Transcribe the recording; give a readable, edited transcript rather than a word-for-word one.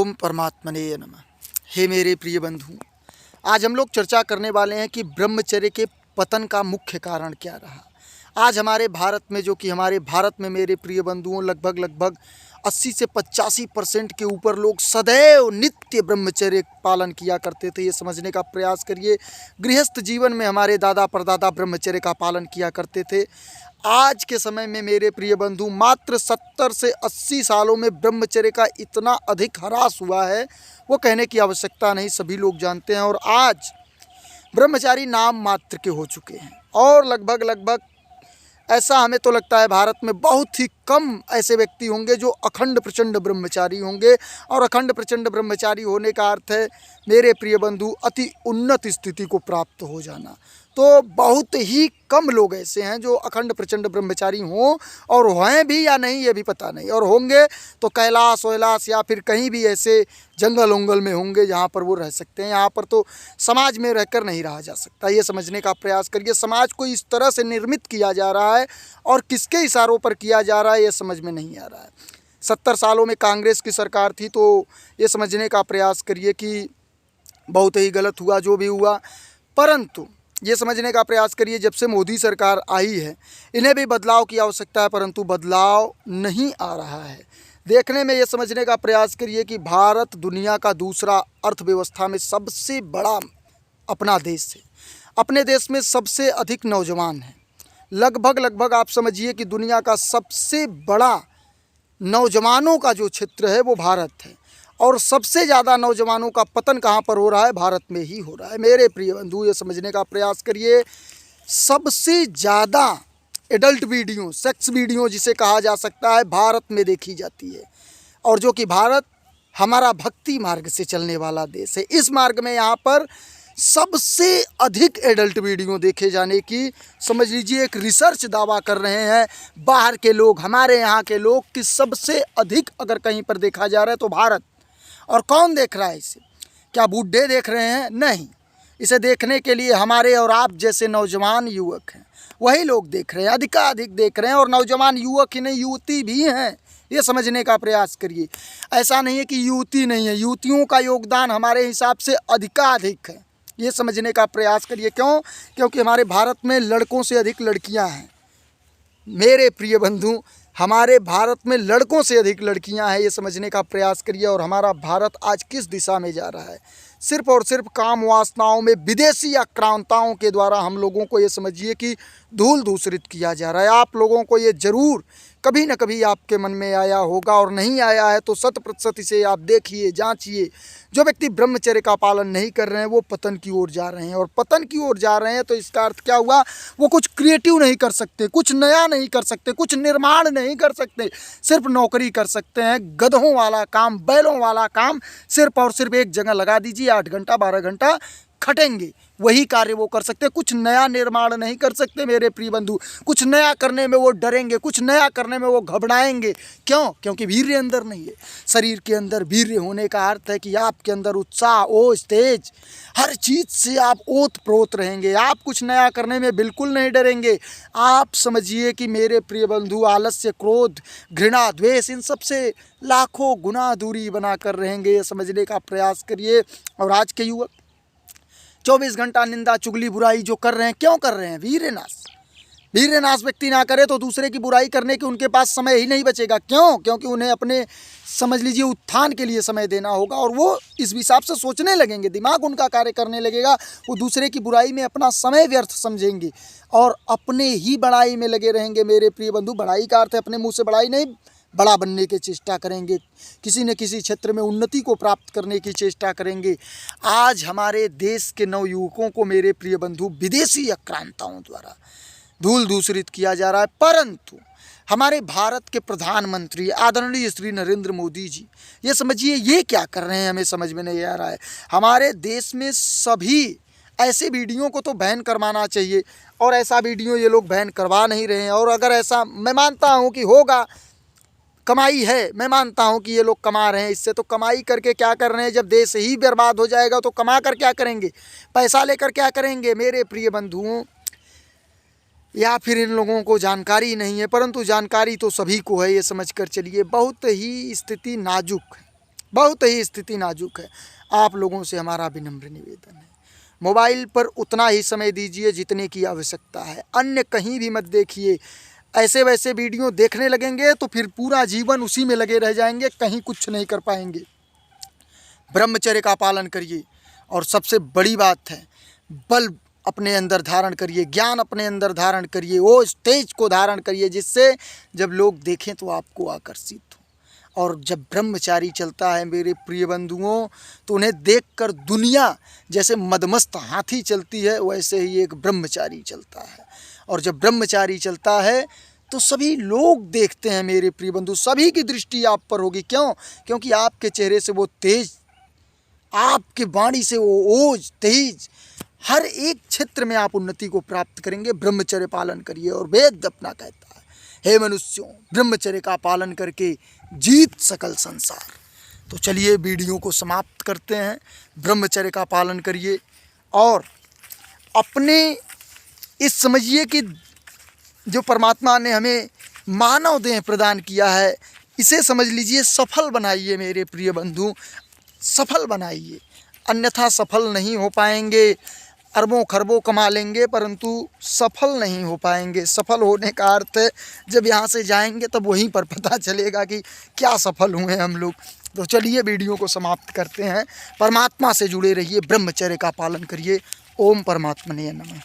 ओम परमात्मने नमः। हे मेरे प्रिय बंधु, आज हम लोग चर्चा करने वाले हैं कि ब्रह्मचर्य के पतन का मुख्य कारण क्या रहा। आज हमारे भारत में हमारे भारत में मेरे प्रिय बंधुओं लगभग 80 से 85% के ऊपर लोग सदैव नित्य ब्रह्मचर्य पालन किया करते थे। ये समझने का प्रयास करिए, गृहस्थ जीवन में हमारे दादा परदादा ब्रह्मचर्य का पालन किया करते थे। आज के समय में मेरे प्रिय बंधु मात्र 70 से 80 सालों में ब्रह्मचर्य का इतना अधिक ह्रास हुआ है, वो कहने की आवश्यकता नहीं, सभी लोग जानते हैं। और आज ब्रह्मचारी नाम मात्र के हो चुके हैं और लगभग ऐसा हमें तो लगता है भारत में बहुत ही कम ऐसे व्यक्ति होंगे जो अखंड प्रचंड ब्रह्मचारी होंगे। और अखंड प्रचंड ब्रह्मचारी होने का अर्थ है मेरे प्रिय बंधु अति उन्नत स्थिति को प्राप्त हो जाना। तो बहुत ही कम लोग ऐसे हैं जो अखंड प्रचंड ब्रह्मचारी हों, और हैं भी या नहीं ये भी पता नहीं, और होंगे तो कैलाश वैलाश या फिर कहीं भी ऐसे जंगल उंगल में होंगे जहाँ पर वो रह सकते हैं। यहाँ पर तो समाज में रहकर नहीं रहा जा सकता। ये समझने का प्रयास करिए, समाज को इस तरह से निर्मित किया जा रहा है और किसके इशारों पर किया जा रहा है ये समझ में नहीं आ रहा है। 70 सालों में कांग्रेस की सरकार थी, तो ये समझने का प्रयास करिए कि बहुत ही गलत हुआ जो भी हुआ। परंतु ये समझने का प्रयास करिए जब से मोदी सरकार आई है इन्हें भी बदलाव की आवश्यकता है, परंतु बदलाव नहीं आ रहा है। देखने में ये समझने का प्रयास करिए कि भारत दुनिया का दूसरा अर्थव्यवस्था में सबसे बड़ा अपना देश है। अपने देश में सबसे अधिक नौजवान हैं। लगभग आप समझिए कि दुनिया का सबसे बड़ा नौजवानों का जो क्षेत्र है वो भारत है। और सबसे ज़्यादा नौजवानों का पतन कहाँ पर हो रहा है? भारत में ही हो रहा है। मेरे प्रिय बंधु ये समझने का प्रयास करिए, सबसे ज़्यादा एडल्ट वीडियो, सेक्स वीडियो जिसे कहा जा सकता है, भारत में देखी जाती है। और जो कि भारत हमारा भक्ति मार्ग से चलने वाला देश है, इस मार्ग में यहाँ पर सबसे अधिक एडल्ट वीडियो देखे जाने की समझ लीजिए एक रिसर्च दावा कर रहे हैं बाहर के लोग, हमारे यहाँ के लोग, कि सबसे अधिक अगर कहीं पर देखा जा रहा है तो भारत। और कौन देख रहा है इसे? क्या बूढ़े देख रहे हैं? नहीं, इसे देखने के लिए हमारे और आप जैसे नौजवान युवक हैं, वही लोग देख रहे हैं, अधिकाधिक देख रहे हैं। और नौजवान युवक ही नहीं, युवती भी हैं। ये समझने का प्रयास करिए। ऐसा नहीं है कि युवती नहीं है, युवतियों का योगदान हमारे हिसाब से अधिकाधिक है। ये समझने का प्रयास करिए। क्यों? क्योंकि हमारे भारत में लड़कों से अधिक लड़कियां हैं। मेरे प्रिय बंधु, हमारे भारत में लड़कों से अधिक लड़कियां हैं। ये समझने का प्रयास करिए। और हमारा भारत आज किस दिशा में जा रहा है? सिर्फ और सिर्फ काम वासनाओं में विदेशी आक्रांताओं के द्वारा हम लोगों को ये समझिए कि धूल दूसरित किया जा रहा है। आप लोगों को ये ज़रूर कभी न कभी आपके मन में आया होगा, और नहीं आया है तो 100% इसे आप देखिए, जांचिए। जो व्यक्ति ब्रह्मचर्य का पालन नहीं कर रहे हैं वो पतन की ओर जा रहे हैं। और पतन की ओर जा रहे हैं तो इसका अर्थ क्या हुआ? वो कुछ क्रिएटिव नहीं कर सकते, कुछ नया नहीं कर सकते, कुछ निर्माण नहीं कर सकते, सिर्फ नौकरी कर सकते हैं। गधों वाला काम, बैलों वाला काम, सिर्फ और सिर्फ एक जगह लगा दीजिए, 8 घंटा 12 घंटा खटेंगे, वही कार्य वो कर सकते, कुछ नया निर्माण नहीं कर सकते। मेरे प्रिय बंधु, कुछ नया करने में वो डरेंगे, कुछ नया करने में वो घबराएंगे। क्यों? क्योंकि वीर्य अंदर नहीं है। शरीर के अंदर वीर्य होने का अर्थ है कि आपके अंदर उत्साह, ओज, तेज, हर चीज़ से आप ओत प्रोत रहेंगे। आप कुछ नया करने में बिल्कुल नहीं डरेंगे। आप समझिए कि मेरे प्रिय बंधु आलस्य, क्रोध, घृणा, द्वेष, इन सब से लाखों गुना दूरी बना कर रहेंगे। ये समझने का प्रयास करिए। और आज के युवक 24 घंटा निंदा, चुगली, बुराई जो कर रहे हैं, क्यों कर रहे हैं? वीर्यनाश व्यक्ति ना करे तो दूसरे की बुराई करने के उनके पास समय ही नहीं बचेगा। क्यों? क्योंकि उन्हें अपने समझ लीजिए उत्थान के लिए समय देना होगा, और वो इस हिसाब से सोचने लगेंगे, दिमाग उनका कार्य करने लगेगा। वो दूसरे की बुराई में अपना समय व्यर्थ समझेंगे और अपने ही बड़ाई में लगे रहेंगे। मेरे प्रिय बंधु, बड़ाई का अर्थ है अपने मुँह से बड़ाई नहीं, बड़ा बनने की चेष्टा करेंगे, किसी न किसी क्षेत्र में उन्नति को प्राप्त करने की चेष्टा करेंगे। आज हमारे देश के नवयुवकों को मेरे प्रिय बंधु विदेशी आक्रांताओं द्वारा धूल दूसरित किया जा रहा है। परंतु हमारे भारत के प्रधानमंत्री आदरणीय श्री नरेंद्र मोदी जी, ये समझिए ये क्या कर रहे हैं, हमें समझ में नहीं आ रहा है। हमारे देश में सभी ऐसे वीडियो को तो बैन करवाना चाहिए, और ऐसा वीडियो ये लोग बैन करवा नहीं रहे हैं। और अगर ऐसा, मैं मानता हूँ कि होगा, कमाई है, मैं मानता हूँ कि ये लोग कमा रहे हैं इससे, तो कमाई करके क्या कर रहे हैं? जब देश ही बर्बाद हो जाएगा तो कमा कर क्या करेंगे? पैसा लेकर क्या करेंगे? मेरे प्रिय बंधुओं, या फिर इन लोगों को जानकारी नहीं है, परंतु जानकारी तो सभी को है। ये समझ कर चलिए, बहुत ही स्थिति नाजुक है। बहुत ही स्थिति नाजुक है। आप लोगों से हमारा विनम्र निवेदन है, मोबाइल पर उतना ही समय दीजिए जितने की आवश्यकता है, अन्य कहीं भी मत देखिए। ऐसे वैसे वीडियो देखने लगेंगे तो फिर पूरा जीवन उसी में लगे रह जाएंगे, कहीं कुछ नहीं कर पाएंगे। ब्रह्मचर्य का पालन करिए और सबसे बड़ी बात है, बल अपने अंदर धारण करिए, ज्ञान अपने अंदर धारण करिए, वो तेज को धारण करिए जिससे जब लोग देखें तो आपको आकर्षित हो। और जब ब्रह्मचारी चलता है मेरे प्रिय बंधुओं, तो उन्हें देखकर दुनिया जैसे मदमस्त हाथी चलती है, वैसे ही एक ब्रह्मचारी चलता है। और जब ब्रह्मचारी चलता है तो सभी लोग देखते हैं मेरे प्रिय बंधु, सभी की दृष्टि आप पर होगी। क्यों? क्योंकि आपके चेहरे से वो तेज, आपके वाणी से वो ओज तेज, हर एक क्षेत्र में आप उन्नति को प्राप्त करेंगे। ब्रह्मचर्य पालन करिए। और वेद अपना कहता है, हे मनुष्यों, ब्रह्मचर्य का पालन करके जीत सकल संसार। तो चलिए वीडियो को समाप्त करते हैं। ब्रह्मचर्य का पालन करिए और अपने इस समझिए कि जो परमात्मा ने हमें मानव देह प्रदान किया है, इसे समझ लीजिए, सफल बनाइए मेरे प्रिय बंधु, सफल बनाइए। अन्यथा सफल नहीं हो पाएंगे। अरबों खरबों कमा लेंगे परंतु सफल नहीं हो पाएंगे। सफल होने का अर्थ है जब यहाँ से जाएंगे तब वहीं पर पता चलेगा कि क्या सफल हुए हम लोग। तो चलिए वीडियो को समाप्त करते हैं। परमात्मा से जुड़े रहिए, ब्रह्मचर्य का पालन करिए। ओम परमात्मने नमः।